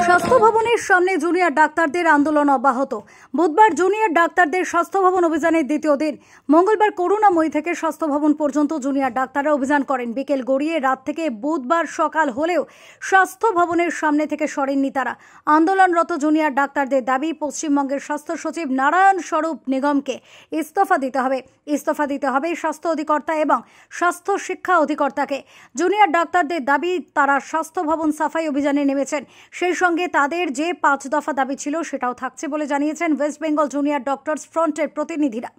স্বাস্থ্য ভবনের সামনে জুনিয়র ডাক্তারদের আন্দোলন অব্যাহত। বুধবার জুনিয়র ডাক্তারদের স্বাস্থ্য ভবন অভিযানের দ্বিতীয় দিন। মঙ্গলবার করুণাময়ী থেকে স্বাস্থ্য ভবন পর্যন্ত জুনিয়র ডাক্তাররা অভিযান করেন। বিকেল গড়িয়ে রাত থেকে বুধবার সকাল হলেও স্বাস্থ্য ভবনের সামনে থেকে সরেননি তারা। আন্দোলনরত জুনিয়র ডাক্তারদের দাবি, পশ্চিমবঙ্গের স্বাস্থ্য সচিব নারায়ণ স্বরূপ নিগমকে ইস্তফা দিতে হবে। ইস্তফা দিতে হবে স্বাস্থ্য অধিকর্তা এবং স্বাস্থ্য শিক্ষা অধিকর্তাকে। জুনিয়র ডাক্তারদের দাবি, তারা স্বাস্থ্য ভবন সাফাই অভিযানে নেমেছেন। সেই সঙ্গে তাদের যে 5 দফা দাবি ছিল সেটাও থাকছে বলে জানিয়েছেন ওয়েস্ট বেঙ্গল জুনিয়র ডক্টরস ফ্রন্টের প্রতিনিধিরা।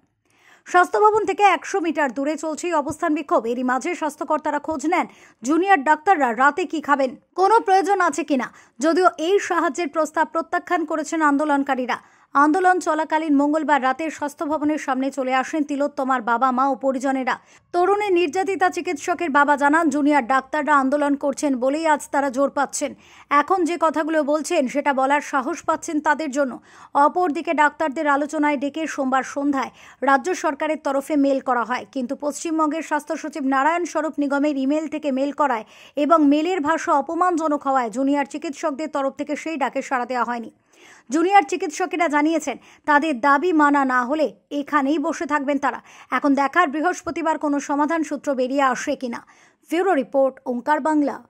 স্বাস্থ্য ভবন থেকে 100 মিটার দূরে চলছে অবস্থান বিক্ষোভ। এরই মাঝে স্বাস্থ্যকর্তারা খোঁজ নেন জুনিয়র ডাক্তাররা রাতে কি খাবেন, কোনো প্রয়োজন আছে কিনা। যদিও এই সাহায্যের প্রস্তাব প্রত্যাখ্যান করেছেন আন্দোলনকারীরা। আন্দোলন চলাকালীন মঙ্গলবার রাতে স্বাস্থ্য ভবনের সামনে চলে আসেন তিলোত্তমার বাবা মা ও পরিজনেরা। তরুণী নির্যাতিতা চিকিৎসকের বাবা জানান, জুনিয়র ডাক্তাররা আন্দোলন করছেন বলেই আজ তারা জোর পাচ্ছেন। এখন যে কথাগুলো বলছেন সেটা বলার সাহস পাচ্ছেন তাদের জন্য। অপরদিকে ডাক্তারদের আলোচনায় ডেকে সোমবার সন্ধ্যায় রাজ্য সরকারের তরফে মেল করা হয়, কিন্তু পশ্চিমবঙ্গের স্বাস্থ্য সচিব নারায়ণ স্বরূপ নিগমের ইমেল থেকে মেল করায় এবং মেলের ভাষা অপমানজনক হওয়ায় জুনিয়র চিকিৎসকদের তরফ থেকে সেই ডাকে সাড়া দেওয়া হয়নি। জুনিয়র চিকিৎসকেরা জানিয়েছেন, তাদের দাবি মানা না হলে এখানেই বসে থাকবেন তারা। এখন দেখার বৃহস্পতিবার কোনো সমাধান সূত্র বেরিয়ে আসে কিনা। ব্যুরো রিপোর্ট, ওঙ্কার বাংলা।